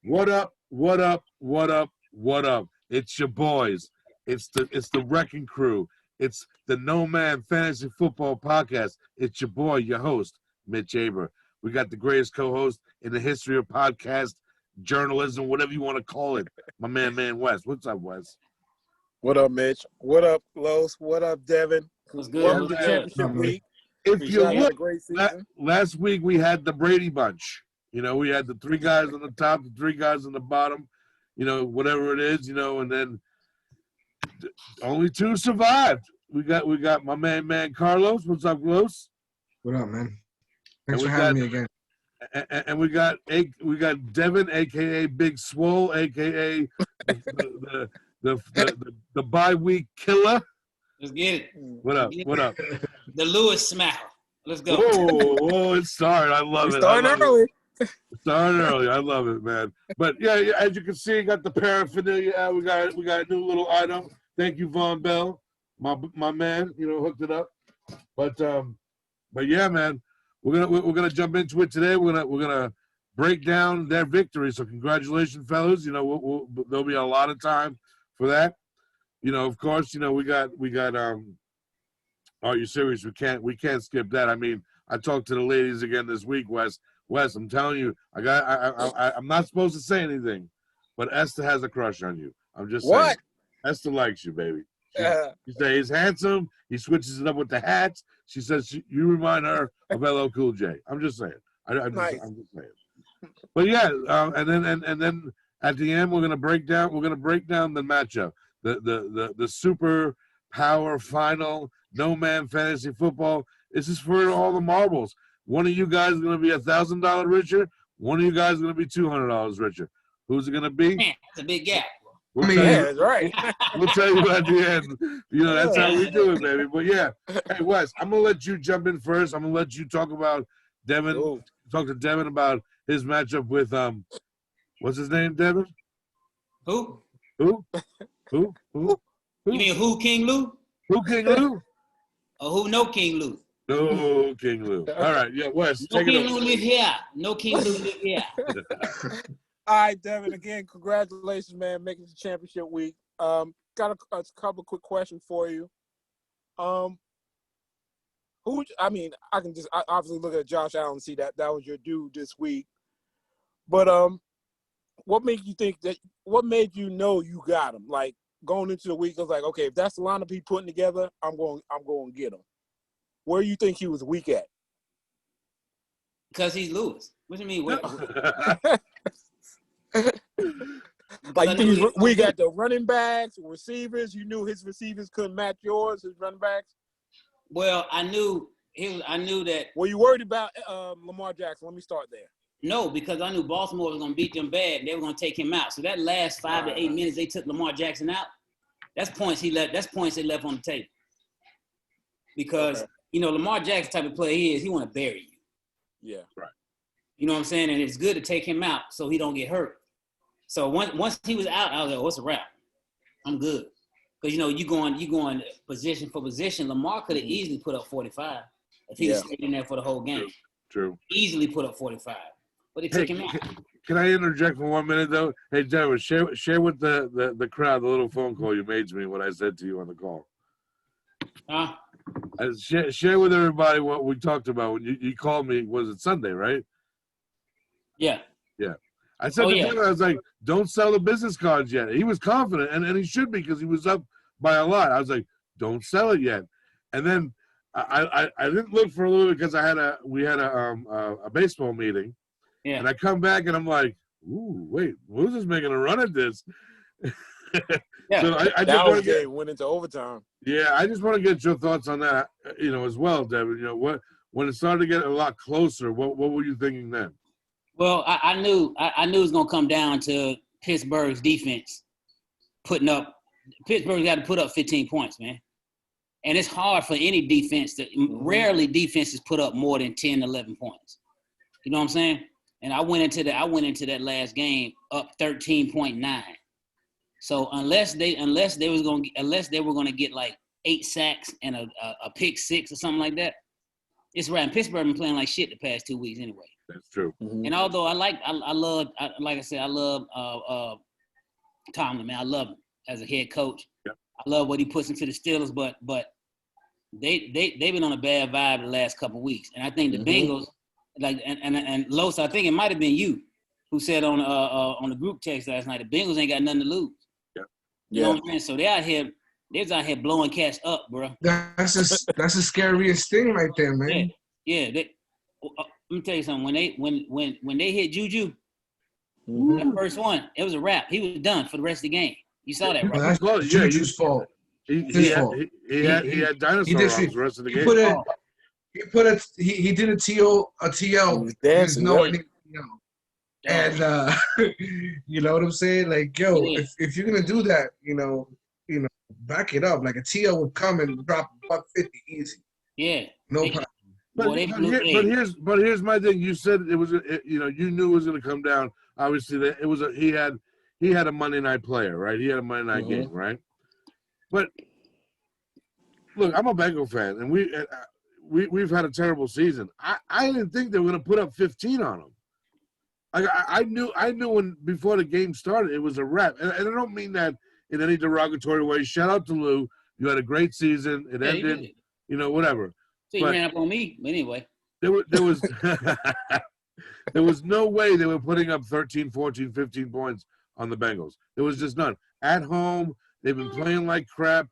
What up? What up? What up? What up? It's your boys. It's the Wrecking Crew. It's the No Man Fantasy Football Podcast. It's your boy, your host, Mitch Aber. We got the greatest co-host in the history of podcast journalism, whatever you want to call it. My man Wes. What's up, Wes? What up, Mitch? What up, Los? What up, Devin? What's good? Welcome to championship week. If you look, great season. last week we had the Brady Bunch. You know, we had the three guys on the top, the three guys on the bottom, you know, whatever it is, you know, and then only two survived. We got my man Carlos. What's up, Carlos? What up, man? Thanks for having me again. And we got Devin, aka Big Swole, aka the bye-week killer. Let's get it. What up? What up? The Lewis smile. Let's go. Whoa, it started. I love it. Starting early. Starting early. I love it, man. But yeah, as you can see, got the paraphernalia out. We got a new little item. Thank you, Von Bell, my man. You know, hooked it up. But yeah, man, we're gonna jump into it today. We're gonna break down their victory. So congratulations, fellas. You know, there'll be a lot of time for that. You know, of course, you know we got Are You Serious? We can't skip that. I mean, I talked to the ladies again this week, Wes. Wes, I'm telling you, I'm not supposed to say anything, but Esther has a crush on you. I'm just saying. Esther likes you, baby. She says he's handsome. He switches it up with the hats. She says you remind her of LL Cool J. I'm just saying. I'm just saying. But yeah, and then at the end we're gonna break down the matchup, the super power final No Man Fantasy Football. This is for all the marbles. One of you guys is going to be $1,000 richer. One of you guys is going to be $200 richer. Who's it going to be? Man, that's a big gap. That's right. We'll tell you at the end. You know, that's how we do it, baby. But yeah, hey Wes, I'm going to let you jump in first. I'm going to let you talk about Devin. Ooh. Talk to Devin about his matchup with what's his name, Devin? Who? Who? You mean who, King Lou? Who, King Lou? Or who no King Lou? No King Lou. All right, yeah, Wes, No take it King over. Lou live here. No King Lou live here. All right, Devin. Again, congratulations, man, making it to championship week. Got a couple quick questions for you. I can just obviously look at Josh Allen and see that was your dude this week. But what made you know you got him? Like going into the week, I was like, okay, if that's the lineup he putting together, I'm going to get him. Where do you think he was weak at? Because he's Lewis. What do you mean? Like you think he's weak at the running backs, receivers? You knew his receivers couldn't match yours, his running backs? Well, I knew that. Were you worried about Lamar Jackson? Let me start there. No, because I knew Baltimore was going to beat them bad and they were going to take him out. So that last 5 to 8 minutes they took Lamar Jackson out, that's points they left on the table. Because, you know, Lamar Jackson type of player he is, he want to bury you. Yeah. Right. You know what I'm saying? And it's good to take him out so he don't get hurt. So once he was out, I was like, what's a wrap? I'm good. Because, you know, you going position for position. Lamar could have easily put up 45 if he stayed in there for the whole game. True. Easily put up 45. But they took him out. Can I interject for 1 minute, though? Hey, Devin, share with the crowd the little phone call you made to me, what I said to you on the call. Huh? Share with everybody what we talked about when you called me. Was it Sunday, right? Yeah. Yeah. I said to him, I was like, don't sell the business cards yet. He was confident, and he should be because he was up by a lot. I was like, don't sell it yet. And then I didn't look for a little bit because we had a baseball meeting. Yeah. And I come back and I'm like, ooh, wait, who's this making a run at this? Yeah. So I that just game went into overtime. Yeah, I just want to get your thoughts on that, you know, as well, Devin. You know, when it started to get a lot closer, what were you thinking then? Well, I knew it was gonna come down to Pittsburgh's defense putting up. Pittsburgh got to put up 15 points, man. And it's hard for any defense to. Rarely defenses put up more than 10, 11 points. You know what I'm saying? And I went into that last game up 13.9. So unless they were gonna get like 8 sacks and a pick six or something like that, it's right. And Pittsburgh been playing like shit the past 2 weeks anyway. That's true. And although I like I said, I love Tomlin, man. I love him as a head coach. Yep. I love what he puts into the Steelers, but they've been on a bad vibe the last couple of weeks, and I think the Bengals, like and Los, I think it might have been you who said on the group text last night, the Bengals ain't got nothing to lose. Yeah. You know what I'm saying? So they're out here blowing cats up, bro. That's the scariest thing right there, man. Yeah. Let me tell you something. When they hit Juju, that first one, it was a wrap. He was done for the rest of the game. You saw that, right? Well, that's Juju's fault. He had dinosaur arms the rest of the game. He did a TL. Dancing, and you know what I'm saying? Like, yo, if you're gonna do that, you know, back it up. Like a TL would come and drop $150 easy. Yeah. No problem. But here's my thing. You said it was you knew it was going to come down. Obviously, he had a Monday night player, right? He had a Monday night game, right? But look, I'm a Bengal fan, and we've had a terrible season. I didn't think they were going to put up 15 on them. I knew when before the game started it was a wrap, and I don't mean that in any derogatory way. Shout out to Lou. You had a great season. It ended, whatever. So you ran up on me, but anyway. There was there was no way they were putting up 13, 14, 15 points on the Bengals. There was just none. At home, they've been playing like crap.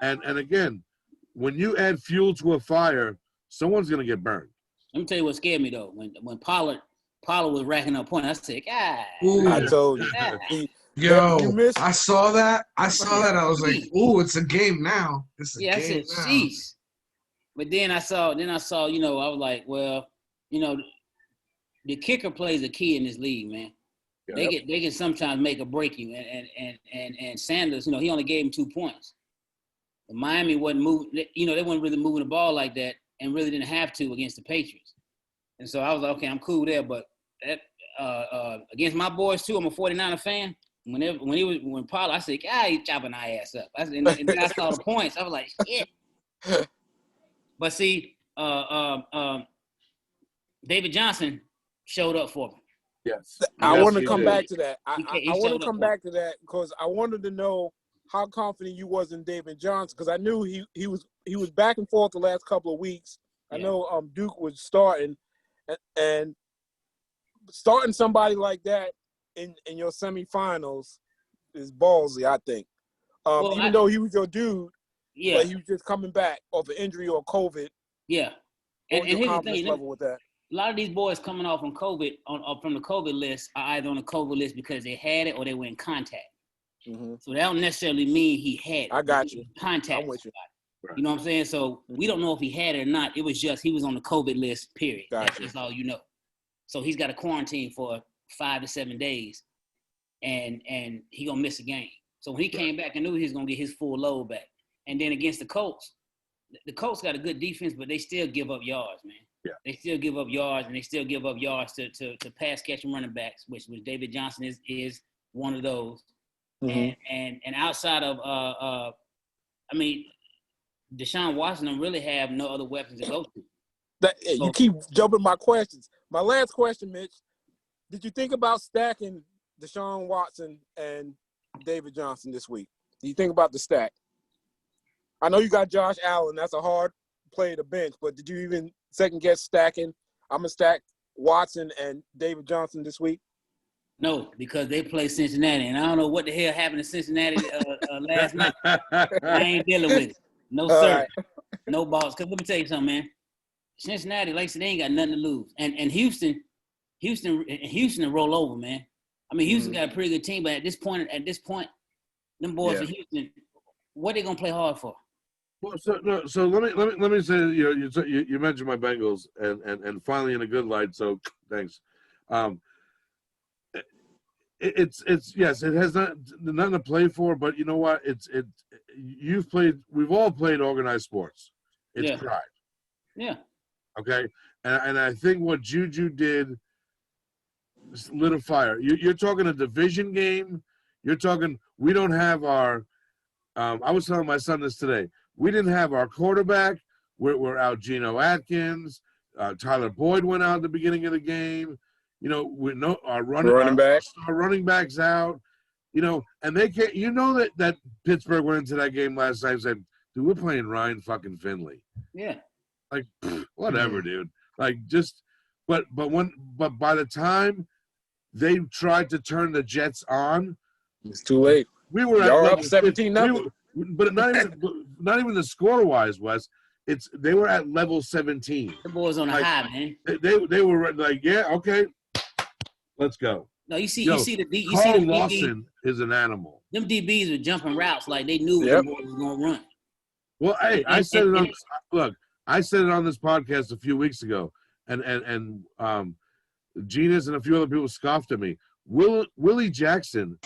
And again, when you add fuel to a fire, someone's gonna get burned. Let me tell you what scared me though. When Pollard was racking up points, I said, God. I told you. Yo, I saw that. I was like, ooh, it's a game now. I said, jeez. But then I saw, I was like, well, the kicker plays a key in this league, man. Yep. They can sometimes make or break you. And Sanders, he only gave him 2 points. But Miami wasn't moving, they weren't really moving the ball like that and really didn't have to against the Patriots. And so I was like, okay, I'm cool there. But that, against my boys too, I'm a 49er fan. When Pollard, I said, he's chopping our ass up. And then I saw the points. I was like, shit. But see, David Johnson showed up for me. Yes. I want to come back to that. I want to come back to that because I wanted to know how confident you was in David Johnson because I knew he was back and forth the last couple of weeks. I know Duke was starting, and starting somebody like that in your semifinals is ballsy, I think. Even though he was your dude, but he was just coming back off an injury or COVID. Yeah, and here's the thing: level with that. A lot of these boys coming off from COVID, from the COVID list, are either on the COVID list because they had it or they were in contact. Mm-hmm. So that don't necessarily mean he had it. I got you. Contact. I'm with you. Right. You know what I'm saying? So we don't know if he had it or not. It was just he was on the COVID list, period. That's all you know. So he's got a quarantine for 5 to 7 days, and he gonna miss a game. So when he came back, I knew he was gonna get his full load back. And then against the Colts got a good defense, but they still give up yards, man. Yeah. They still give up yards, and they still give up yards to pass catching running backs, which David Johnson is one of those. Mm-hmm. And outside of Deshaun Watson really have no other weapons to go to. You keep jumping my questions. My last question, Mitch, did you think about stacking Deshaun Watson and David Johnson this week? Do you think about the stack? I know you got Josh Allen. That's a hard play to bench, but did you even second guess stacking? I'm going to stack Watson and David Johnson this week. No, because they play Cincinnati, and I don't know what the hell happened to Cincinnati last night. I ain't dealing with it. No, sir. Right. No balls. Because let me tell you something, man. Cincinnati, like I said, they ain't got nothing to lose. And Houston to roll over, man. I mean, Houston got a pretty good team, but at this point, them boys in Houston, what they gonna play hard for? Well, so let me say, you mentioned my Bengals and finally in a good light. So thanks. It's yes, it has nothing to play for, but you know what? We've all played organized sports. It's pride. Yeah. Okay, and I think what Juju did lit a fire. You're talking a division game. You're talking. We don't have our. I was telling my son this today. We didn't have our quarterback. We're out Geno Atkins. Tyler Boyd went out at the beginning of the game. You know, with no our Running back. our running backs out. You know, and they can't. You know that Pittsburgh went into that game last night and said, "Dude, we're playing Ryan fucking Finley." Yeah. Like, whatever, dude. Like, just, but by the time they tried to turn the Jets on, It's too late. we were Y'all at up 17-0. but not even the score wise, Wes. They were at level 17. The boys on a high, man. They were like, yeah, okay, let's go. No, you see Yo, the Carl DB. Lawson is an animal. Them DBs were jumping routes like they knew Yep. the boys was gonna run. Well, hey, I said it on this podcast a few weeks ago, and Genius and a few other people scoffed at me. Willie Jackson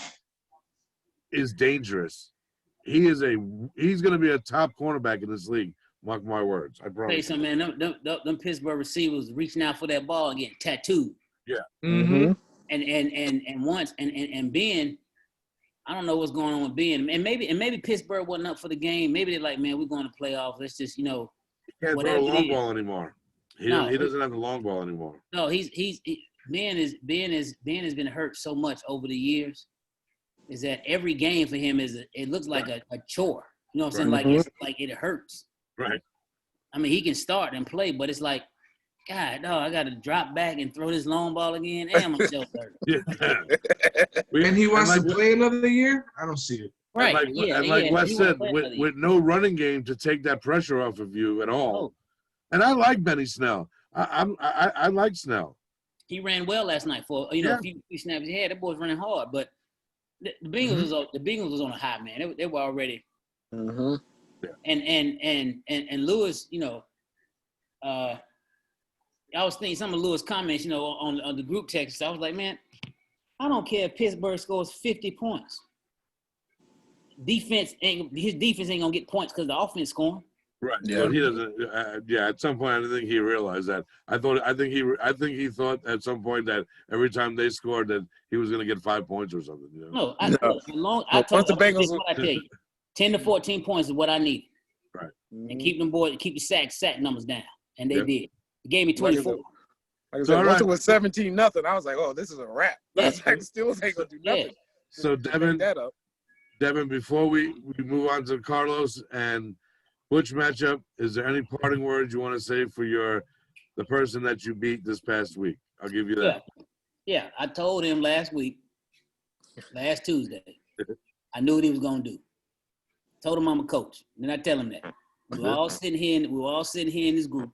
is dangerous. He's going to be a top cornerback in this league. Mark my words. I promise. Say something, man. Them Pittsburgh receivers reaching out for that ball and getting tattooed. Yeah. Mm-hmm. And Ben, I don't know what's going on with Ben. And maybe Pittsburgh wasn't up for the game. Maybe they're like, man, we're going to playoffs. Let's just, He can't throw a long ball anymore. He doesn't have the long ball anymore. No, Ben has been hurt so much over the years. Is that every game for him it looks like a chore. You know what I'm saying? Like it's like it hurts. Right. I mean, he can start and play, but it's like, God, no, I got to drop back and throw this long ball again, and my shoulder hurt. Yeah. And he wants to play another year? I don't see it. Right. Like Wes said, with no running game to take that pressure off of you at all. Oh. And I like Benny Snell. I like Snell. He ran well last night for a few snaps he had. That boy's running hard, but the Bengals was on a high, man. They were already. Mm-hmm. And Lewis, I was thinking some of Lewis' comments, on the group text. I was like, man, I don't care if Pittsburgh scores 50 points. His defense ain't gonna get points because the offense scoring. Right. Yeah. But he doesn't. At some point, I think he realized that. I think he thought at some point that every time they scored that he was going to get 5 points or something. No, once the Bengals, what I tell you, 10 to 14 points is what I need. Right. And keep the sack numbers down, and they did. It gave me 24. Like I said, once it was 17-0, I was like, oh, this is a wrap. That's like Steelers ain't gonna do nothing. Yeah. So Devin, before we move on to Carlos and Butch matchup, is there any parting words you want to say for the person that you beat this past week? I'll give you that. Yeah. I told him last Tuesday. I knew what he was gonna do. Told him I'm a coach. Then I tell him that. We were all sitting here in this group.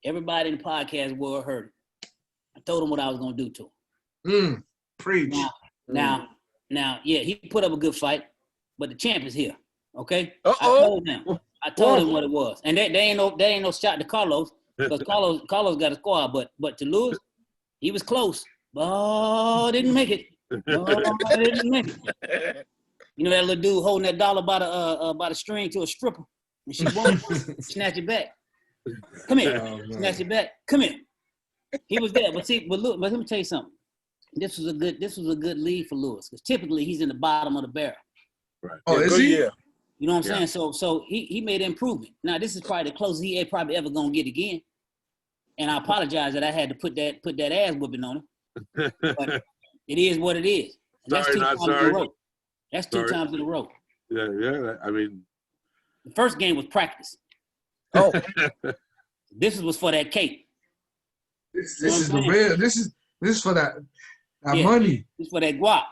Everybody in the podcast world heard it. I told him what I was gonna do to him. Preach. Now, he put up a good fight, but the champ is here. Okay? Uh-oh. I told him what it was. And there ain't no shot to Carlos, because Carlos got a squad, but to Lewis, he was close. But didn't make it. Didn't make it. You know that little dude holding that dollar by the string to a stripper, and she won't snatch it back. Come here, snatch it back. Come here. He was there, but look, let me tell you something. This was a good lead for Lewis, because typically he's in the bottom of the barrel. Right. Oh, is he? Yeah. You know what I'm saying? So he made an improvement. Now this is probably the closest he probably ever gonna get again. And I apologize that I had to put that ass whooping on him. But it is what it is. And Sorry, not sorry. That's two times in a row. Yeah. I mean, the first game was practice. Oh, this was for that cake. This is the real. This is for that money. This is for that guap.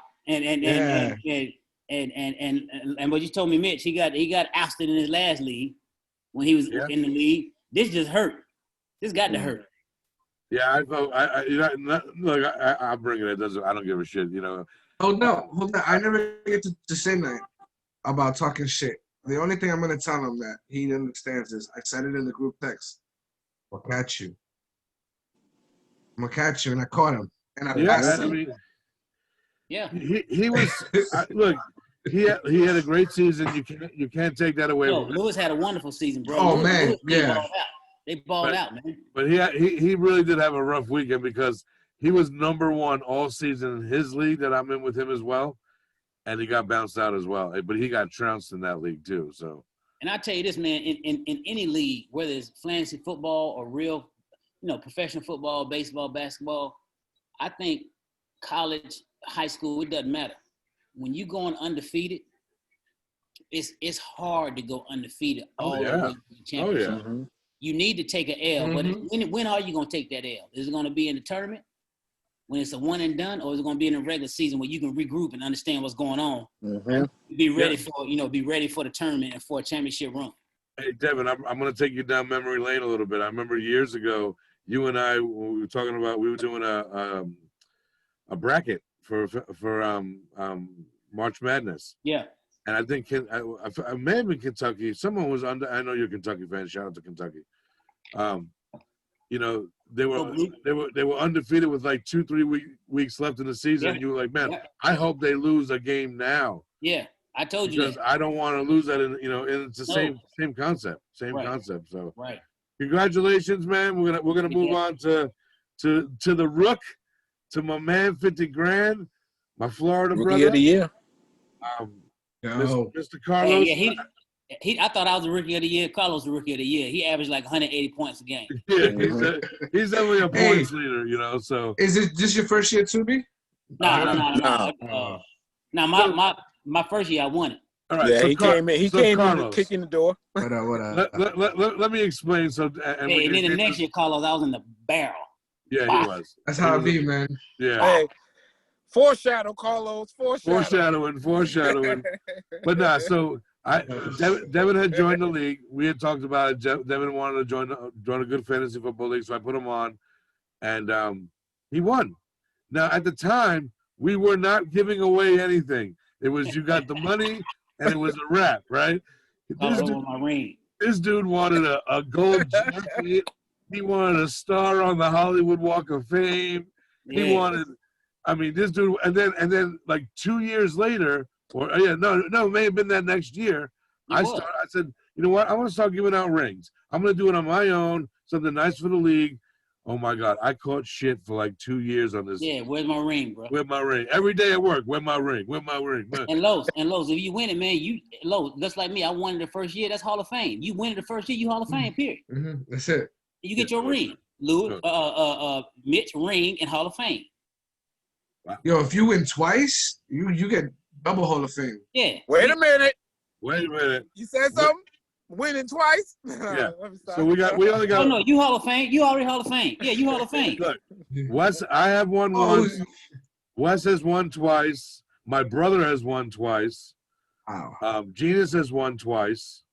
And what you told me, Mitch, he got ousted in his last league when he was in the league. This just hurt. This got to hurt. Yeah, I felt. Look, I'll bring it. I don't give a shit. Hold on. I never get to say that about talking shit. The only thing I'm gonna tell him that he understands is I said it in the group text. I'll catch you. I'm gonna catch you, and I caught him, and I passed him. He was. Look, he had a great season. You can't take that away from him. Lewis had a wonderful season, bro. Oh man, They balled out, man. But he really did have a rough weekend because he was number one all season in his league that I'm in with him as well, and he got bounced out as well. But he got trounced in that league too. So. And I tell you this, man, in any league, whether it's fantasy football or real professional football, baseball, basketball. I think college, high school, it doesn't matter. When you going undefeated, it's hard to go undefeated all the way to the championship. yeah. You need to take an L, but when are you going to take that L? Is it going to be in the tournament when it's a one and done, or is it going to be in the regular season where you can regroup and understand what's going on? Be ready for the tournament and for a championship run. Hey, Devin, I'm going to take you down memory lane a little bit. I remember years ago, you and I, when we were talking about, we were doing a bracket for March Madness. Yeah. And I think I may have been Kentucky. Someone was under. I know you're a Kentucky fan. Shout out to Kentucky. They were undefeated with like 2-3 weeks left in the season. Yeah. And you were like, man, I hope they lose a game now. Yeah, I told you because that. I don't want to lose that. And it's the same concept. So right. Congratulations, man. We're gonna move on to the Rook, to my man 50 grand, my Florida Rookie brother. of the year. Mr. Carlos. I thought I was the rookie of the year. Carlos the rookie of the year. He averaged like 180 points a game. Yeah, he's definitely a points leader, so. Is it just your first year, Tubi? No. My first year I won it. All right. Yeah, So he came in Carlos, kicking the door. Let me explain. So, and then the next year, Carlos, I was in the barrel. Yeah, he was. That's how it be, man. Yeah. Hey, foreshadow, Carlos. Foreshadowing. But nah, so Devin had joined the league. We had talked about it. Devin wanted to join a good fantasy football league, so I put him on, and he won. Now, at the time, we were not giving away anything. It was you got the money, and it was a wrap, right? This dude wanted a gold jacket. He wanted a star on the Hollywood Walk of Fame. Yeah. He wanted, this dude, and then like 2 years later, it may have been that next year. I said, you know what? I want to start giving out rings. I'm going to do it on my own, something nice for the league. Oh my God, I caught shit for like 2 years on this. Yeah, where's my ring, bro? Where's my ring? Every day at work, where's my ring? Where's my ring? And Los, if you win it, man, just like me, I won it the first year. That's Hall of Fame. You win it the first year, you Hall of Fame. Period. That's it. You get your ring, Lewis, Mitch, ring, and Hall of Fame. Wow. Yo, if you win twice, you get double Hall of Fame. Yeah. Wait a minute. You said something? Winning twice? Yeah. So we only got. Oh no, you Hall of Fame. You already Hall of Fame. Yeah, you Hall of Fame. Look, Wes, I have won once. Wes has won twice. My brother has won twice. Wow. Genus has won twice.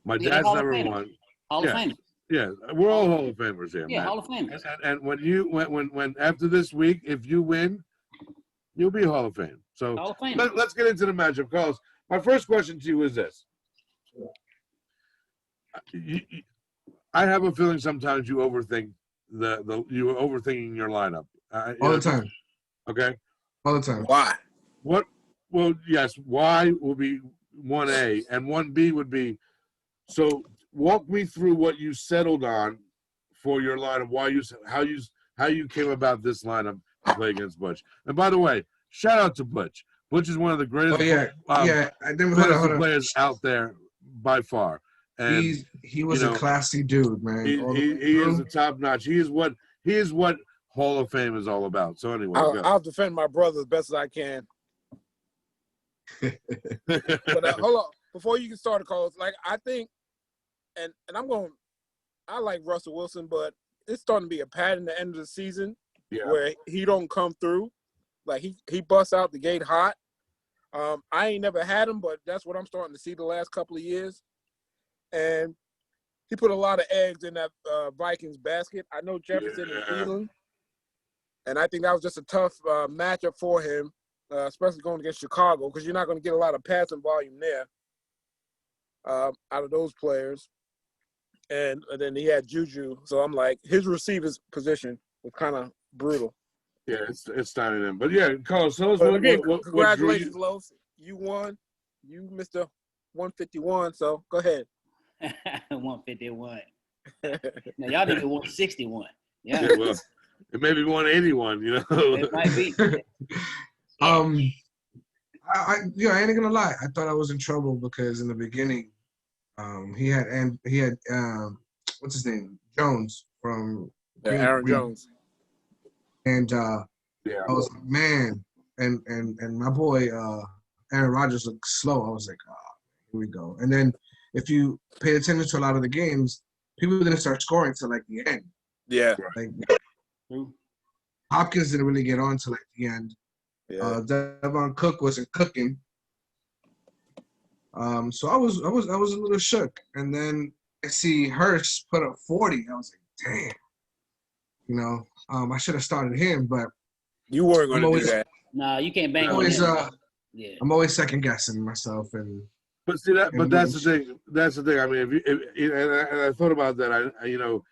My dad's never won. Hall of Fame. Yeah, we're all Hall of Famers here. Yeah, man. Hall of Famers. And when after this week, if you win, you'll be Hall of Fame. So Hall of Fame. Let's get into the matchup, Carlos. My first question to you is this: I have a feeling sometimes you overthink you're overthinking your lineup. All the time. Okay. All the time. Why? What? Well, yes. Y will be 1A, and 1B would be. So walk me through what you settled on for your lineup. How you came about this lineup to play against Butch. And by the way, shout out to Butch. Butch is one of the greatest players out there by far. And he was a classy dude, man. He is a top notch. He is what Hall of Fame is all about. So anyway, I'll defend my brother as best as I can. But hold on, before you can start, Carlos. Like I think, and I like Russell Wilson, but it's starting to be a pattern at the end of the season where he don't come through. Like he busts out the gate hot. I ain't never had him, but that's what I'm starting to see the last couple of years. And he put a lot of eggs in that Vikings basket. I know Jefferson is Cleveland, and I think that was just a tough matchup for him, especially going against Chicago, because you're not going to get a lot of passing volume there out of those players. And then he had Juju, so I'm like, his receivers position was kind of brutal. Yeah, it's not in him. But yeah, Carlos, tell us what congratulations, Los. You won. You Mr. 151, so go ahead. 151. Now y'all need 161. Yeah. Well, it may be 181. It might be. I ain't gonna lie. I thought I was in trouble because in the beginning, he had what's his name, Jones from Yeah, Aaron Green. Jones. And Yeah. I was like, man, and my boy Aaron Rodgers looked slow. I was like, oh, here we go. And then if you pay attention to a lot of the games, people didn't start scoring till like the end. Yeah. Like Hopkins didn't really get on till like the end. Yeah. Devon Cook wasn't cooking. So I was a little shook. And then I see Hurst put up 40. I was like, damn. You know, I should have started him, but You weren't going to do that. Nah, you can't bank on always him. Yeah. I'm always second guessing myself, and But see that. But that's the thing. That's the thing. I mean, and I thought about that. I you know,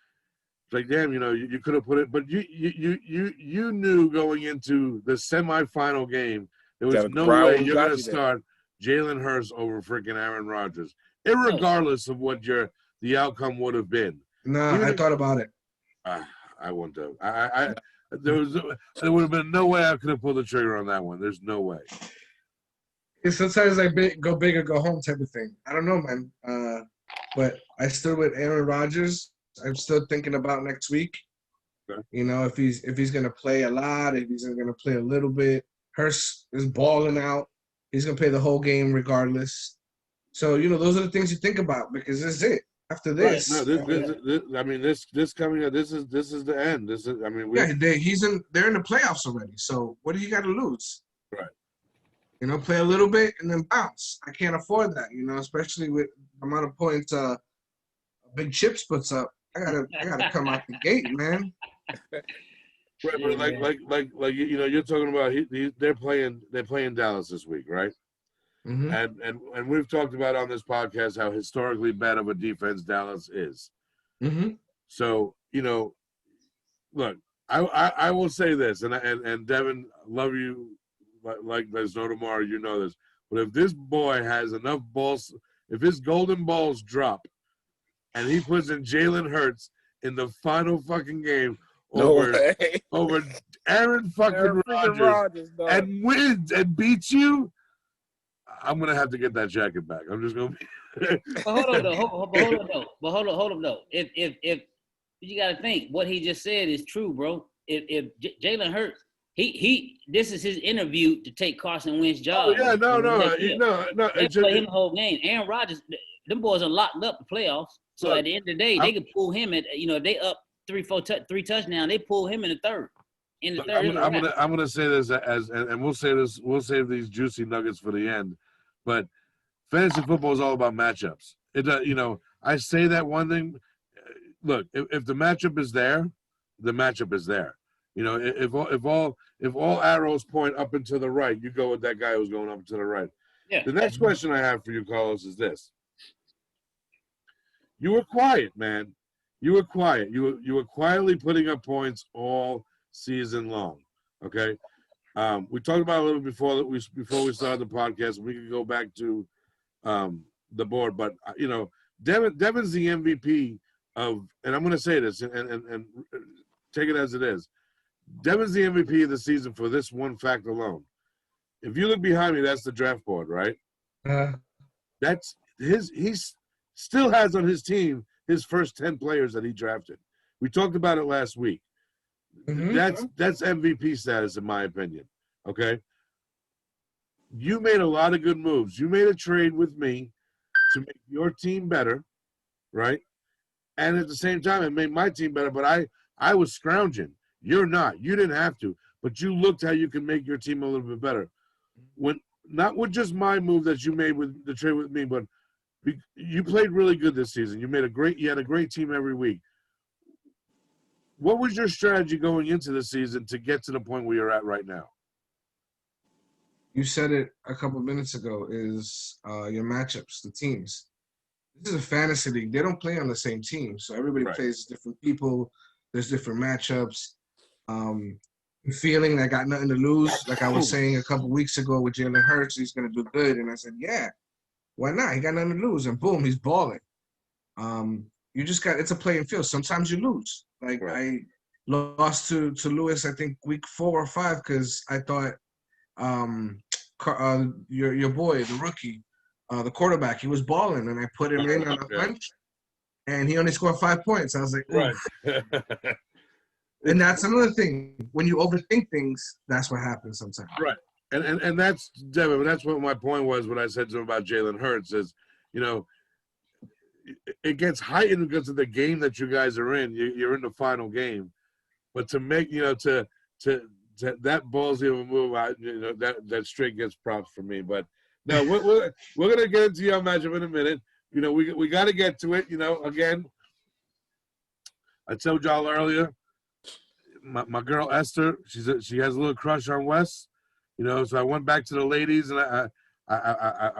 like damn, you know, you could have put it, but you knew going into the semifinal game there was no way you're going to start Jalen Hurts over freaking Aaron Rodgers, irregardless of what the outcome would have been. Nah, I thought about it. I wouldn't have. There would have been no way I could have pulled the trigger on that one. There's no way. It's sometimes like go big or go home type of thing. I don't know, man. But I still with Aaron Rodgers. I'm still thinking about next week. Okay. You know, if he's gonna play a lot, if he's gonna play a little bit. Hurst is balling out. He's gonna play the whole game regardless. So you know, those are the things you think about because this is it. After this, right. No, I mean, this coming up. This is the end. This is. I mean, they're in the playoffs already. So what do you got to lose? Right. You know, play a little bit and then bounce. I can't afford that. You know, especially with the amount of points Big Chips puts up. I gotta come out the gate, man. Right, but like you know, you're talking about they're playing Dallas this week, right? Mm-hmm. And we've talked about on this podcast how historically bad of a defense Dallas is. Mm-hmm. So you know, look, I will say this, and Devin, love you like there's no tomorrow. You know this, but if this boy has enough balls, if his golden balls drop, and he puts in Jalen Hurts in the final fucking game over Aaron fucking Rodgers and wins and beats you, I'm gonna have to get that jacket back. I'm just gonna. But hold on though. If you got to think what he just said is true, bro. If Jalen Hurts, this is his interview to take Carson Wentz's job. Oh yeah, no. They play him the whole game. Aaron Rodgers, them boys are locked up the playoffs. So at the end of the day, they could pull him at they up 3 touchdowns. They pull him in the third. In the third, I'm gonna say this and we'll save these juicy nuggets for the end, but fantasy football is all about matchups. I say that one thing. Look, if the matchup is there, the matchup is there. You know, if all arrows point up and to the right, you go with that guy who's going up and to the right. Yeah. The next question I have for you, Carlos, is this. You were quiet, man. You were quiet. You were quietly putting up points all season long. Okay. We talked about it a little before we started the podcast. We could go back to the board, but you know, Devin's the MVP of, and I'm going to say this and take it as it is. Devin's the MVP of the season for this one fact alone. If you look behind me, that's the draft board, right? That's he's still has on his team his first 10 players that he drafted. We talked about it last week. Mm-hmm. That's MVP status, in my opinion. Okay. You made a lot of good moves. You made a trade with me to make your team better, right? And at the same time, it made my team better. But I was scrounging. You're not. You didn't have to. But you looked how you can make your team a little bit better. Not with just my move that you made with the trade with me, but you played really good this season. You had a great team every week. What was your strategy going into the season to get to the point where you're at right now? You said it a couple minutes ago, is your matchups, the teams. This is a fantasy league. They don't play on the same team. So everybody plays different people. There's different matchups. Feeling I got nothing to lose. Like I was saying a couple weeks ago with Jalen Hurts, he's going to do good. And I said, yeah, why not? He got nothing to lose. And boom, he's balling. You just it's a playing field. Sometimes you lose. Like I lost to Lewis, I think week 4 or 5, because I thought your boy, the rookie, the quarterback, he was balling, and I put him in on the bench, and he only scored 5 points. I was like, Right. And that's another thing. When you overthink things, that's what happens sometimes. Right. And that's Devin. That's what my point was when I said to him about Jalen Hurts is, you know, it gets heightened because of the game that you guys are in. You're in the final game, but to make to that ballsy of a move, that straight gets props for me. But no, we're gonna get into your matchup in a minute. You know, we got to get to it. You know, again, I told y'all earlier. My girl Esther, she has a little crush on Wes, you know. So I went back to the ladies, and I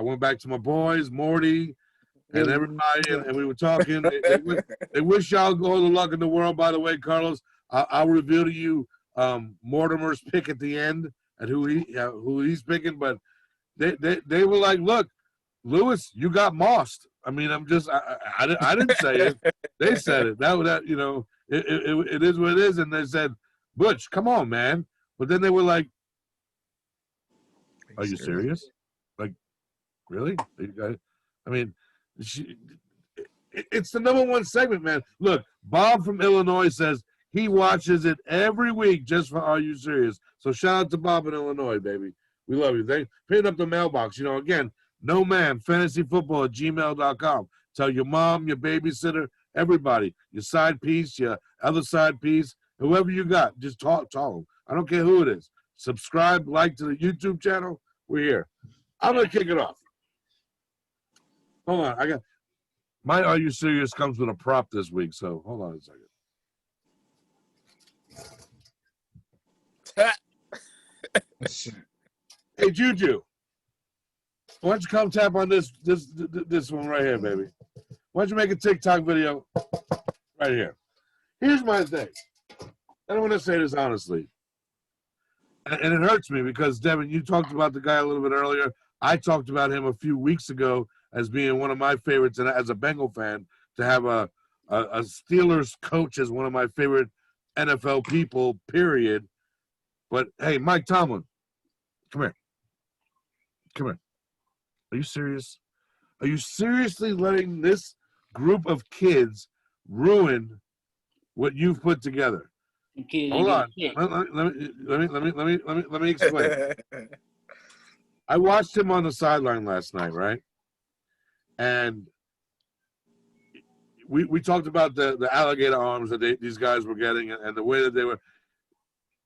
went back to my boys, Morty, and everybody, and we were talking. They wish y'all all the luck in the world. By the way, Carlos, I'll reveal to you Mortimer's pick at the end and who he's picking. But they were like, look, Lewis, you got mossed. I mean, I didn't say it. They said it. That you know. It is what it is, and they said, "Butch, come on, man." But then they were like, "Are you serious? Like, really? You guys?" I mean, it's the #1 segment, man. Look, Bob from Illinois says he watches it every week just for "Are you serious?" So shout out to Bob in Illinois, baby. We love you. They pick up the mailbox. You know, again, no man fantasyfootball@gmail.com. Tell your mom, your babysitter, everybody, your side piece, your other side piece, whoever you got, just talk to them. I don't care who it is. Subscribe, like to the YouTube channel. We're here. I'm gonna kick it off. Hold on, I got my "Are you serious?" comes with a prop this week, so hold on a second. Hey Juju, why don't you come tap on this one right here, baby? Why don't you make a TikTok video right here? Here's my thing. I don't want to say this honestly. And it hurts me because, Devin, you talked about the guy a little bit earlier. I talked about him a few weeks ago as being one of my favorites, and as a Bengal fan, to have a Steelers coach as one of my favorite NFL people, period. But, hey, Mike Tomlin, come here. Come here. Are you serious? Are you seriously letting this group of kids ruin what you've put together? Hold on. Let me explain. I watched him on the sideline last night, right? And we talked about the alligator arms that these guys were getting and the way that they were.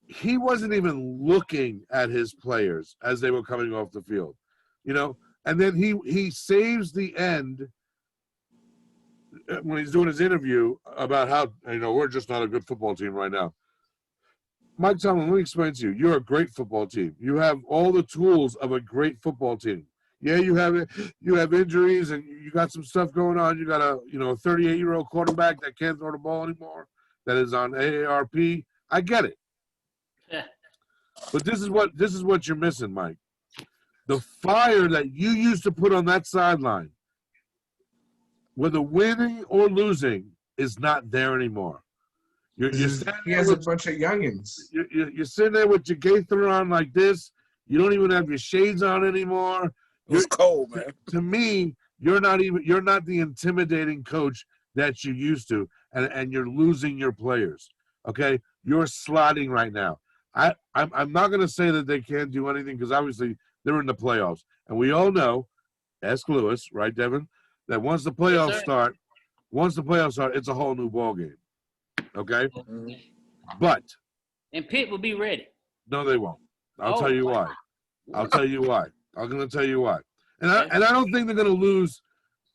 He wasn't even looking at his players as they were coming off the field, you know. And then he saves the end when he's doing his interview about how, you know, we're just not a good football team right now. Mike Tomlin, let me explain to you. You're a great football team. You have all the tools of a great football team. Yeah, you have injuries and you got some stuff going on. You got a 38-year-old quarterback that can't throw the ball anymore, that is on AARP. I get it. Yeah. But this is what you're missing, Mike. The fire that you used to put on that sideline, whether winning or losing, is not there anymore. He has a bunch of youngins. You're sitting there with your gaither on like this. You don't even have your shades on anymore. It's cold, man. To me, you're not the intimidating coach that you used to, and you're losing your players. Okay, you're sliding right now. I'm not going to say that they can't do anything because obviously they're in the playoffs, and we all know, ask Lewis, right, Devin, that once the playoffs start, it's a whole new ball game. Okay, but and Pitt will be ready. No, they won't. I'll tell you why. I'm going to tell you why. And I don't think they're going to lose.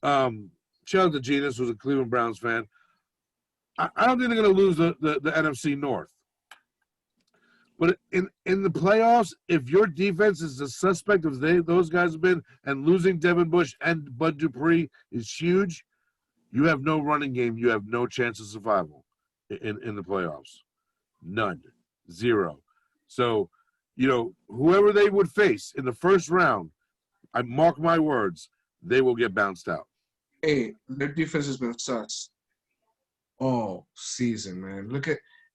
Shout out to Genius, who's a Cleveland Browns fan. I don't think they're going to lose the NFC North. But in the playoffs, if your defense is the suspect of those guys have been, and losing Devin Bush and Bud Dupree is huge, you have no running game. You have no chance of survival in the playoffs. None. Zero. So, whoever they would face in the first round, I mark my words, they will get bounced out. Hey, their defense has been sus all season, man.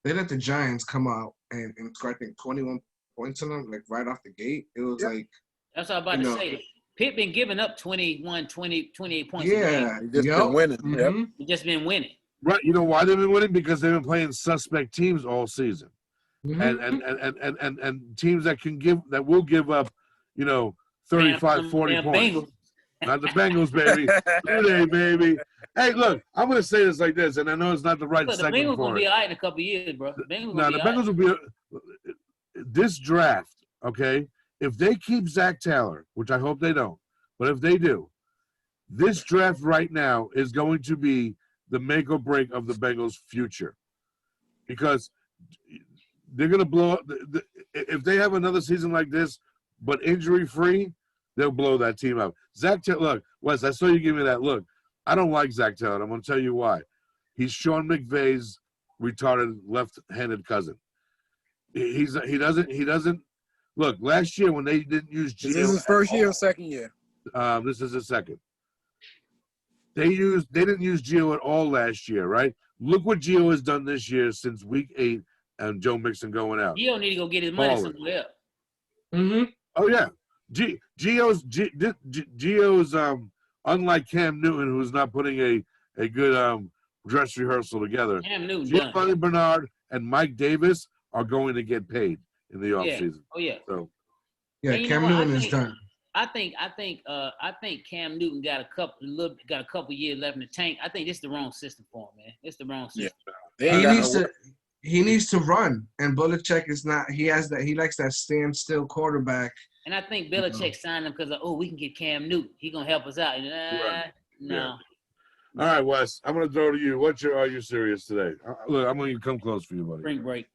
They let the Giants come out and score, I think, 21 points on them, like right off the gate. It was like that's what I'm about to say. Pitt been giving up 21, 20, 28 points a game. Yeah, He just been winning. Yep. He just been winning. Right. You know why they've been winning? Because they've been playing suspect teams all season. Mhm. And teams that will give up, 35, 40 Damn points. Bengals. Not the Bengals, baby. Today, baby. Hey, look, I'm going to say this like this, and I know it's not the right Look, the segment Bengals for gonna it. be all right in a couple of years, bro. The Bengals Now, gonna the be all Bengals right. will be this draft, okay? If they keep Zach Taylor, which I hope they don't, but if they do, this draft right now is going to be the make or break of the Bengals' future, because they're going to blow up. If they have another season like this, but injury free, they'll blow that team up. Zach Taylor, look, Wes, I saw you give me that look. I don't like Zach Taylor. I'm going to tell you why. He's Sean McVay's retarded left-handed cousin. He doesn't look. Last year when they didn't use Gio, Is this his first year or second year? this is his second. They didn't use Gio at all last year, right? Look what Gio has done this year since week 8 and Joe Mixon going out. You don't need to go get his money Balling. somewhere else. Mhm. Oh yeah, Gio's unlike Cam Newton, who's not putting a good dress rehearsal together. Cam Newton done. Giovanni Bernard and Mike Davis are going to get paid in the Yeah. offseason. Oh yeah. So Yeah, And you Cam know what? Newton is done. I think Cam Newton got a couple years left in the tank. I think this is the wrong system for him, man. It's the wrong system. They ain't He needs to run, and Belichick is not. He has that. He likes that standstill quarterback. And I think Belichick signed him because we can get Cam Newton. He gonna help us out. Right. No. Yeah. All right, Wes. I'm gonna throw to you. Are you serious today? Look, I'm gonna come close for you, buddy. Spring break.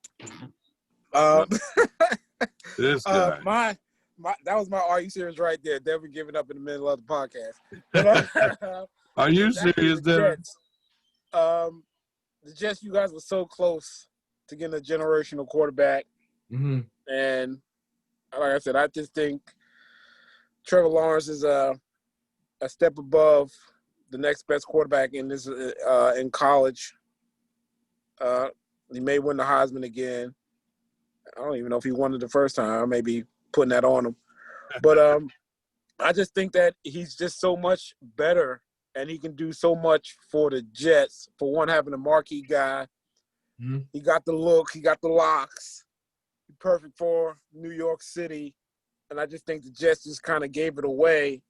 This guy. my that was my Are You Serious right there. Devin giving up in the middle of the podcast. But, Are you back to serious, the Devin? Jets. The Jets, you guys were so close to getting a generational quarterback. Mm-hmm. And like I said, I just think Trevor Lawrence is a step above the next best quarterback in this in college. He may win the Heisman again. I don't even know if he won it the first time. I may be putting that on him. But I just think that he's just so much better, and he can do so much for the Jets. For one, having a marquee guy. Mm-hmm. He got the look. He got the locks. Perfect for New York City. And I just think the Jets just kind of gave it away.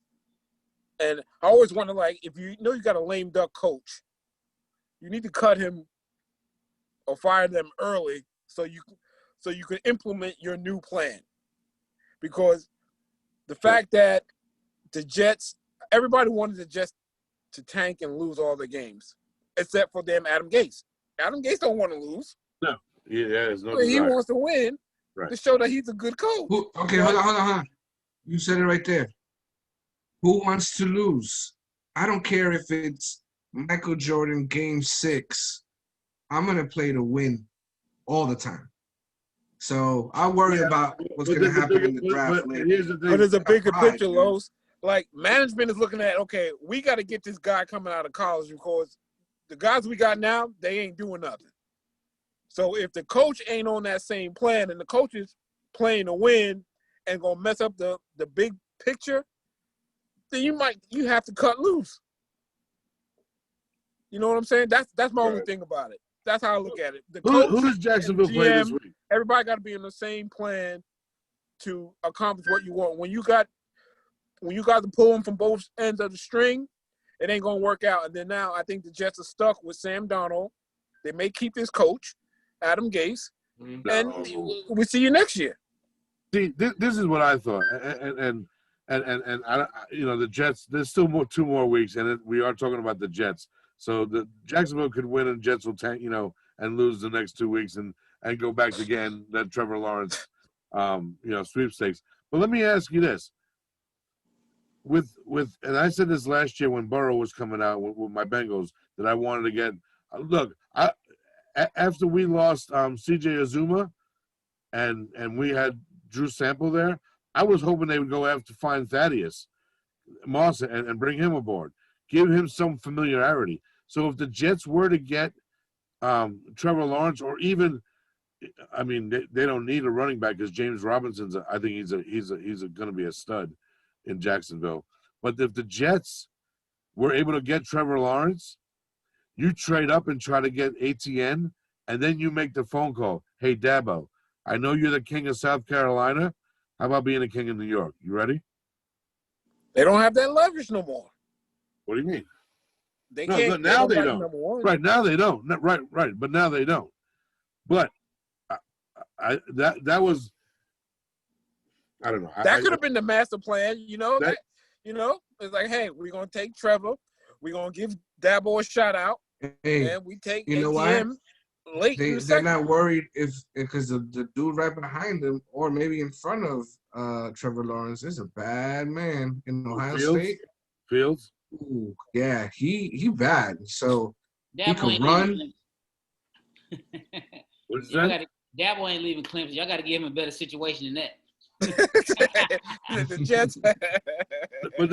And I always wonder, like, if you know you got a lame duck coach, you need to cut him or fire them early so you can implement your new plan. Because the fact that the Jets, everybody wanted the Jets to tank and lose all their games, except for them Adam Gase. Adam Gase don't want to lose. No. Yeah, there's no He desire. wants to win to show that he's a good coach. Okay, hold on. You said it right there. Who wants to lose? I don't care if it's Michael Jordan Game 6. I'm going to play to win all the time. So I worry about what's going to happen in the draft later. Here's the thing. But there's a bigger picture, man. Los. Like, management is looking at, okay, we got to get this guy coming out of college because the guys we got now, they ain't doing nothing. So if the coach ain't on that same plan and the coach is playing to win and going to mess up the big picture, then you have to cut loose. You know what I'm saying? That's my only thing about it. That's how I look at it. The coach, Who does Jacksonville play this week? everybody got to be in the same plan to accomplish what you want. When you got to pull them from both ends of the string, it ain't gonna work out. And then now I think the Jets are stuck with Sam Darnold. They may keep his coach, Adam Gase, and we'll see you next year. See, this is what I thought, and I, the Jets. There's still two more weeks, and we are talking about the Jets. So the Jacksonville could win, and Jets will tank, and lose the next 2 weeks, and go back to again that Trevor Lawrence, sweepstakes. But let me ask you this: and I said this last year when Burrow was coming out with my Bengals that I wanted to get. Look, after we lost C.J. Azuma, and we had Drew Sample there, I was hoping they would go after find Thaddeus Moss and bring him aboard, give him some familiarity. So if the Jets were to get Trevor Lawrence, or even, I mean, they don't need a running back because James Robinson's. I think he's going to be a stud. in Jacksonville. But if the Jets were able to get Trevor Lawrence, you trade up and try to get ATN, and then you make the phone call. Hey, Dabo, I know you're the king of South Carolina. How about being the king of New York? You ready? They don't have that leverage no more. What do you mean? They No, can't. now they like don't. Number one. Right now they don't. Right. But now they don't. But that was, I don't know. That could have been the master plan. That, it's like, hey, we're gonna take Trevor. We're gonna give Dabo a shout out, and we take ATM late. They're not worried because the dude right behind them, or maybe in front of Trevor Lawrence, is a bad man in Ohio State. Fields. Ooh, yeah, he bad. So Dabo he can run. What's that? Dabo ain't leaving Clemson. Y'all got to give him a better situation than that. The Jets. But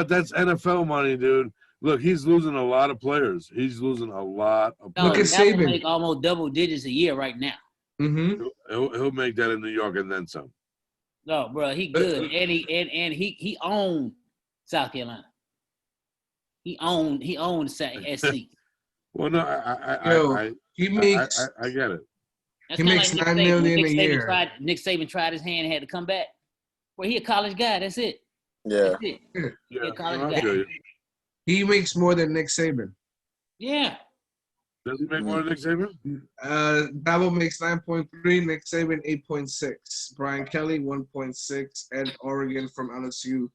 that's NFL money, dude. Look, he's losing a lot of players. He's losing a lot of players. Look at Saban. Make almost double digits a year right now. Mm-hmm. He'll make that in New York and then some. No, bro, he good, and he owned South Carolina. He owned SC. Well, no, he makes. I get it. That's he makes like $9 million a year. Nick Saban tried his hand and had to come back. Well, he a college guy. That's it. Yeah. That's it. He a college guy. He makes more than Nick Saban. Yeah. Does he make more than Nick Saban? Dabo makes 9.3, Nick Saban 8.6, Brian Kelly 1.6, Ed Oregon from LSU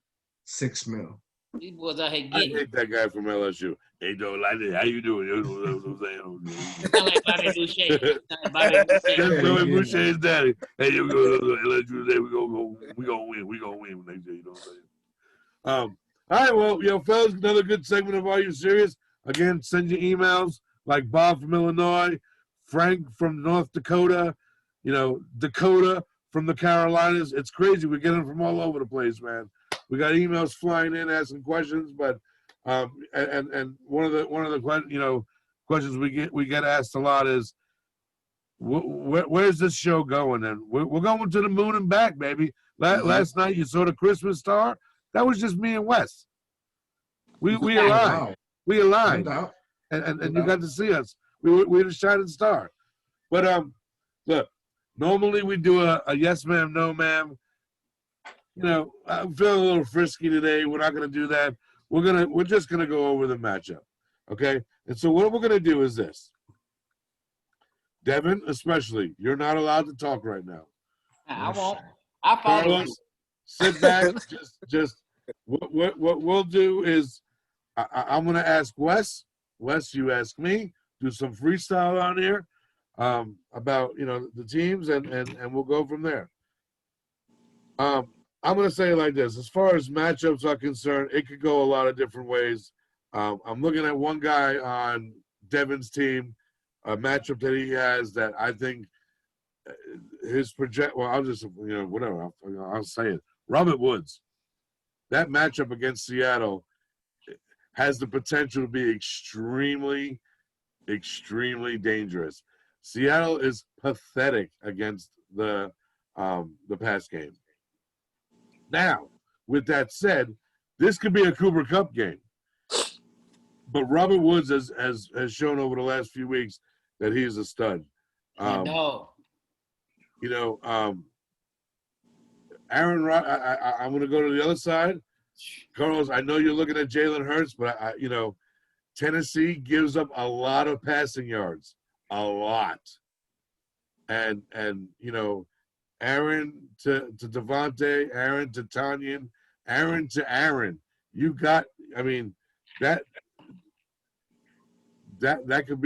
$6 million. These boys out here I getting. hate that guy from LSU. Hey, don't like it. How you doing? You know what I'm saying? Sound like Bobby Boucher. That's Bobby Boucher's daddy. Hey, you go to LSU today. We gonna win. We gonna win next day. You know what I'm saying? All right, well, fellas, another good segment of Are You Serious? Again, send your emails like Bob from Illinois, Frank from North Dakota, Dakota from the Carolinas. It's crazy. We're getting them from all over the place, man. We got emails flying in asking questions, but and one of the questions we get asked a lot is, where's this show going? And we're going to the moon and back, baby. Last night you saw the Christmas star. That was just me and Wes. We aligned. Wow. We aligned. No And you got to see us. We're the shining star. But look, normally we do a yes ma'am, no ma'am. I'm feeling a little frisky today. We're not gonna do that. We're just gonna go over the matchup. Okay? And so what we're gonna do is this. Devin, especially, you're not allowed to talk right now. I won't. I follow. Carlos, sit back. just what we'll do is I'm going to ask Wes. Wes, you ask me. Do some freestyle on here about the teams, and we'll go from there. I'm going to say it like this: as far as matchups are concerned, it could go a lot of different ways. I'm looking at one guy on Devin's team, a matchup that he has that I think his project. Well, I'll just whatever. I'll say it. Robert Woods. That matchup against Seattle has the potential to be extremely, extremely dangerous. Seattle is pathetic against the pass game. Now, with that said, this could be a Cooper Kupp game. But Robert Woods has shown over the last few weeks that he is a stud. Aaron, I'm going to go to the other side. Carlos, I know you're looking at Jalen Hurts, but Tennessee gives up a lot of passing yards, a lot. And Aaron to Devontae, Aaron to Tanyan, Aaron to Aaron. That could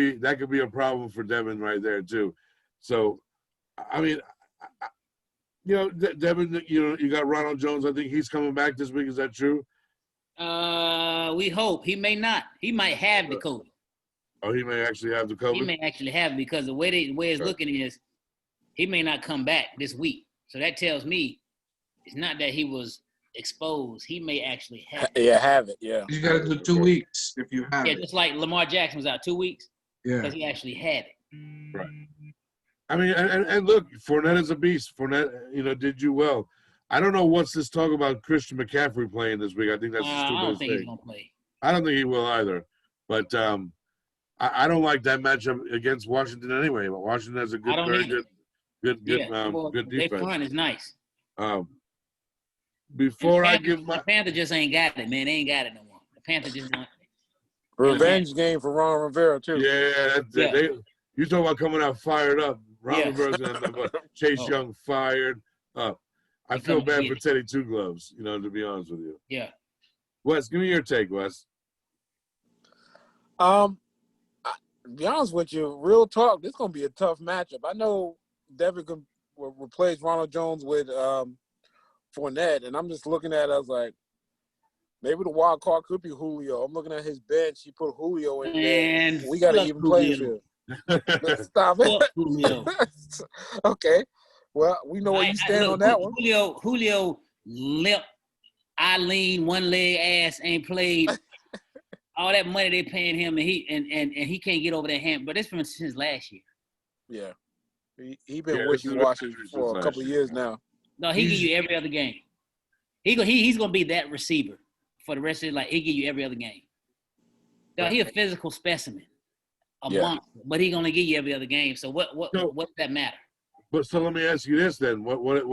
be a problem for Devin right there too. So, Devin, you got Ronald Jones. I think he's coming back this week. Is that true? We hope. He may not. He might have the COVID. Oh, he may actually have the COVID? He may actually have it because the way it's looking is he may not come back this week. So that tells me it's not that he was exposed. He may actually have it. Yeah, have it. Yeah. You got to do 2 weeks if you have it. Yeah, just like Lamar Jackson was out 2 weeks. Yeah. Because he actually had it. Right. And look, Fournette is a beast. Fournette, did you well. I don't know what's this talk about Christian McCaffrey playing this week. I think that's the I don't stupidest think he's thing. gonna play. I don't think he will either. But I don't like that matchup against Washington anyway. But Washington has a I don't very either. good Well, good their defense. front is nice. Um, And before I give my the Panther just ain't got it, man. They ain't got it no more. The Panther just don't. Revenge game for Ron Rivera too. yeah, you talk about coming out fired up. Ron Yeah. Rivera's gonna have Chase Oh. Young fired. I He feel coming to bad get for it. Teddy Two Gloves. To be honest with you. Yeah. Wes, give me your take, Wes. To be honest with you, real talk, this is gonna be a tough matchup. I know Devin can replace Ronald Jones with Fournette, and I'm just looking at it, I was like, maybe the wild card could be Julio. I'm looking at his bench. He put Julio in there. And We got an even playing Julio. field. Stop Fuck it. Julio. Okay. Well, we know where you stand look, on that one. Julio limp, Eileen, one leg ass, ain't played. All that money they paying him, and he can't get over that hand. But that's from since last year. Yeah. He been this is wishy-washy injury since for a last couple of year. years now. No, he give you every other game. He's gonna be that receiver for the rest of his life. He give you every other game. No, he a physical specimen, a monster, but he gonna give you every other game. So what does that matter? But so let me ask you this then: what would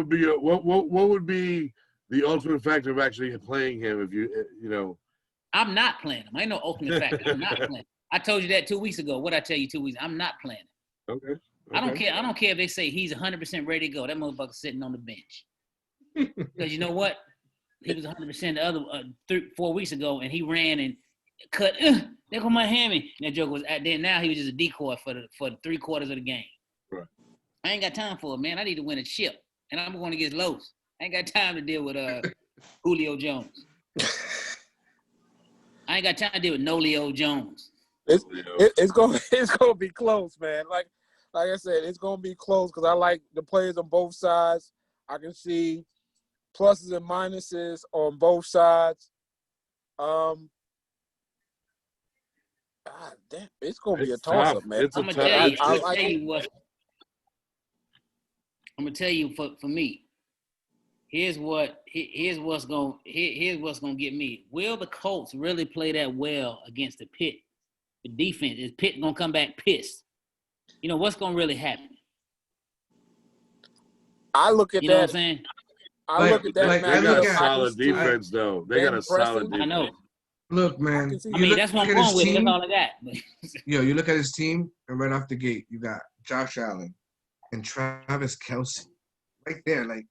be what would be the ultimate factor of actually playing him if you? I'm not playing him. Ain't no ultimate factor. I'm not playing. I told you that 2 weeks ago. What I tell you 2 weeks? I'm not playing him. Okay. I don't care. I don't care if they say he's 100% ready to go. That motherfucker's sitting on the bench. Because you know what? He was 100% the other 4 weeks ago, and he ran and cut. There go my hammy. That joke was at then. Now he was just a decoy for the 3/4 of the game. Right. I ain't got time for it, man. I need to win a chip, and I'm going against Los. I ain't got time to deal with Julio Jones. I ain't got time to deal with Nolio Jones. It's gonna be close, man. Like I said, it's gonna be close because I like the players on both sides. I can see pluses and minuses on both sides. Damn, it's gonna be a toss up, man. I'm gonna tell you for me. Here's what's gonna get me. Will the Colts really play that well against the Pitt? The defense is Pitt gonna come back pissed. What's gonna really happen? I look at you know that. What I'm saying? I look at that. They got a solid defense, though. They got a solid defense. I know. Look, man. That's what I'm going with. That's all I got. You look at his team, and right off the gate, you got Josh Allen and Travis Kelce right there. Like,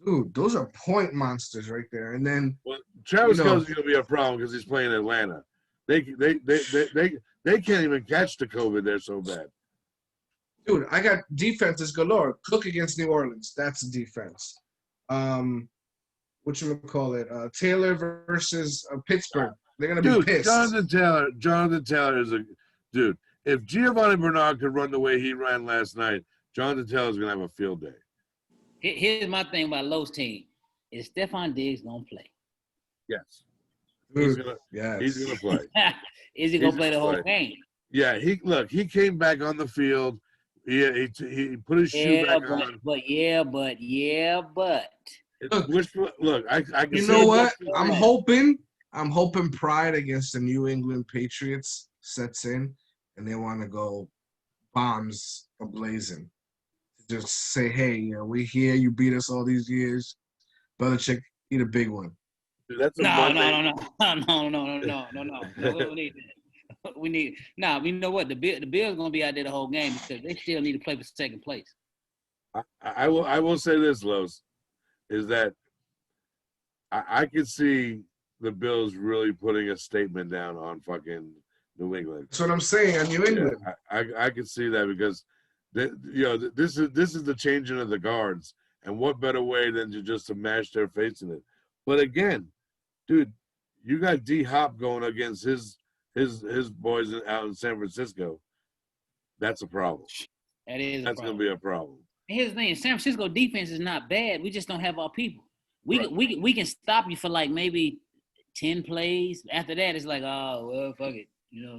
dude, those are point monsters right there. And then Travis Kelce's gonna be a problem because he's playing Atlanta. They can't even catch the COVID. They're so bad. Dude, I got defenses galore. Cook against New Orleans. That's a defense. Whatchamacallit? Taylor versus Pittsburgh. They're gonna be pissed. Jonathan Taylor is a dude. If Giovanni Bernard could run the way he ran last night, Jonathan Taylor's gonna have a field day. Here's my thing about Lowe's team: is Stephon Diggs gonna play? Yes. He's gonna play. Is he gonna play the whole game? Yeah. He came back on the field. He put his shoe back on. But. Look, I can. You know what? I'm hoping pride against the New England Patriots sets in, and they want to go bombs ablazing. Just say, hey, we here. You beat us all these years. Belichick, eat a big one. Dude, that's a No. We need. You know what? The Bills gonna be out there the whole game because they still need to play for second place. I will say this, Los, is that I could see the Bills really putting a statement down on fucking New England. That's what I'm saying on New England. Yeah, I could see that because this is the changing of the guards, and what better way than to mash their face in it? But again, dude, you got D Hop going against his boys out in San Francisco. That's a problem. That's going to be a problem. Here's the thing: San Francisco defense is not bad. We just don't have our people. We can stop you for like maybe 10 plays. After that, it's like, oh well, fuck it,